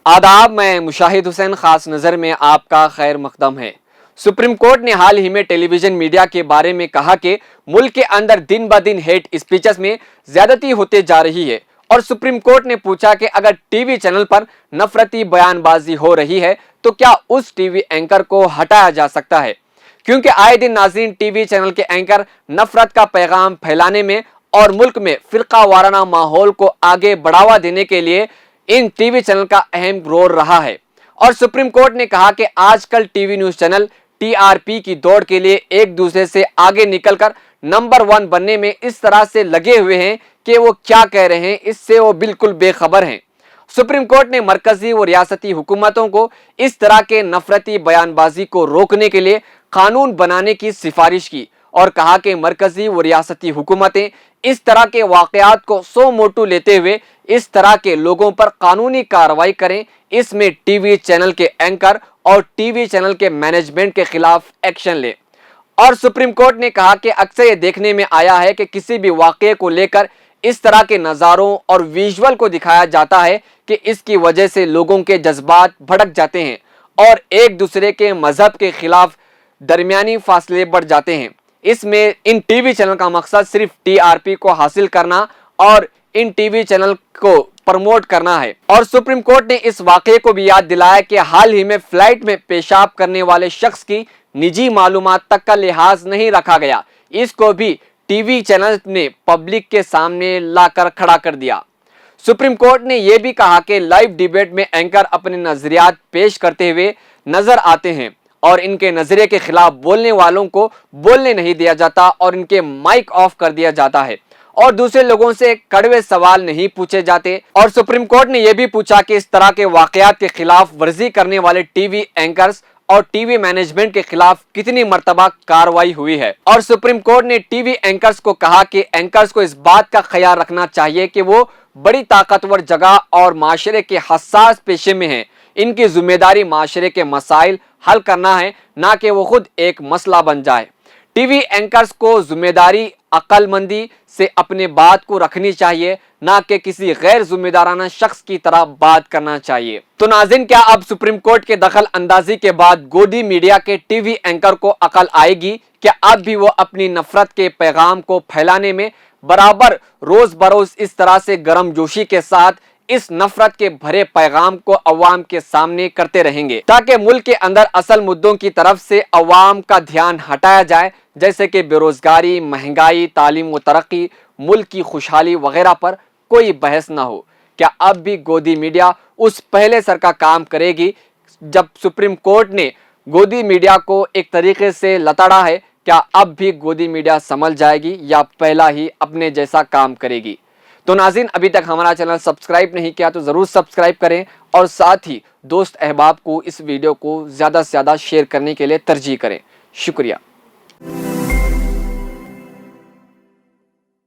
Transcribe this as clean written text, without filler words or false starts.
आदाब, मैं मुशाहिद हुसैन खास नज़र में आपका खैर मकदम है। सुप्रीम कोर्ट ने हाल ही में टेलीविजन मीडिया के बारे में कहा कि मुल्क के अंदर दिन ब दिन हेट स्पीचेस में ज्यादती होते जा रही है और सुप्रीम कोर्ट ने पूछा कि अगर टीवी चैनल पर नफरती बयानबाजी हो रही है तो क्या उस टीवी एंकर को हटाया जा सकता है, क्योंकि आए दिन नाज़रीन टीवी चैनल के एंकर नफरत का पैगाम फैलाने में और मुल्क में फिरका वाराना माहौल को आगे बढ़ावा देने के लिए इन टीवी चैनल का अहम रोल रहा है। और सुप्रीम कोर्ट ने कहा कि आजकल टीवी न्यूज चैनल टीआरपी की दौड़ के लिए एक दूसरे से आगे निकलकर नंबर 1 बनने में इस तरह से लगे हुए हैं कि वो क्या कह रहे हैं इससे वो बिल्कुल बेखबर हैं। सुप्रीम कोर्ट ने मरकजी व रियासती हुकूमतों को इस तरह के नफरती बयानबाजी को रोकने के लिए कानून बनाने की सिफारिश की और कहा कि मरकजी व रियासती हुकूमतें इस तरह के वाक़यात को सो मोटू लेते हुए इस तरह के लोगों पर कानूनी कार्रवाई करें। इसमें टीवी चैनल के एंकर और टीवी चैनल के मैनेजमेंट के खिलाफ एक्शन ले। और सुप्रीम कोर्ट ने कहा कि अक्सर ये देखने में आया है कि किसी भी वाक़े को लेकर इस तरह के नज़ारों और विजुअल को दिखाया जाता है कि इसकी वजह से लोगों के जज्बात भड़क जाते हैं और एक दूसरे के मजहब के खिलाफ दरमियानी फासले बढ़ जाते हैं। इसमें इन टीवी चैनल का मकसद सिर्फ टीआरपी को हासिल करना और इन टीवी चैनल को प्रमोट करना है। और सुप्रीम कोर्ट ने इस वाक़े को भी याद दिलाया कि हाल ही में फ्लाइट में पेशाब करने वाले शख्स की निजी मालूमात तक का लिहाज नहीं रखा गया, इसको भी टीवी चैनल ने पब्लिक के सामने लाकर खड़ा कर दिया। सुप्रीम कोर्ट ने यह भी कहा कि लाइव डिबेट में एंकर अपने नजरियात पेश करते हुए नजर आते हैं और इनके नजरिए के खिलाफ बोलने वालों को बोलने नहीं दिया जाता और इनके माइक ऑफ कर दिया जाता है और दूसरे लोगों से कड़वे सवाल नहीं पूछे जाते। और सुप्रीम कोर्ट ने यह भी पूछा कि इस तरह के वाकयात के खिलाफ वर्जी करने वाले टीवी एंकर्स और टीवी मैनेजमेंट के खिलाफ कितनी मर्तबा कार्रवाई हुई है। और सुप्रीम कोर्ट ने टीवी एंकर्स को कहा कि एंकर्स को इस बात का ख्याल रखना चाहिए कि वो बड़ी ताकतवर जगह और माशरे के हसास पेशे में हैं। इनकी जिम्मेदारी माशरे के मसाइल हल करना है, ना कि वो खुद एक मसला बन जाए। टीवी एंकर्स को जिम्मेदारी अक्लमंदी से अपने बात को रखनी चाहिए, ना कि किसी गैर जिम्मेदाराना शख्स की तरह बात करना चाहिए। तो नाज़रीन, क्या अब सुप्रीम कोर्ट के दखल अंदाजी के बाद गोदी मीडिया के टीवी एंकर को अकल आएगी? क्या अब भी वो अपनी नफरत के पैगाम को फैलाने में बराबर रोज बरोज इस तरह से गर्मजोशी के साथ इस नफरत के भरे पैगाम को अवाम के सामने करते रहेंगे, ताकि मुल्क के अंदर असल मुद्दों की तरफ से अवाम का ध्यान हटाया जाए, जैसे कि बेरोजगारी, महंगाई, तालीम व तरक्की, मुल्क की खुशहाली वगैरह पर कोई बहस ना हो? क्या अब भी गोदी मीडिया उस पहले सर का काम करेगी जब सुप्रीम कोर्ट ने गोदी मीडिया को एक तरीके से लताड़ा है? क्या अब भी गोदी मीडिया संभल जाएगी या पहला ही अपने जैसा काम करेगी? तो नाज़रीन, अभी तक हमारा चैनल सब्सक्राइब नहीं किया तो ज़रूर सब्सक्राइब करें और साथ ही दोस्त अहबाब को इस वीडियो को ज़्यादा से ज़्यादा शेयर करने के लिए तरजीह करें। शुक्रिया।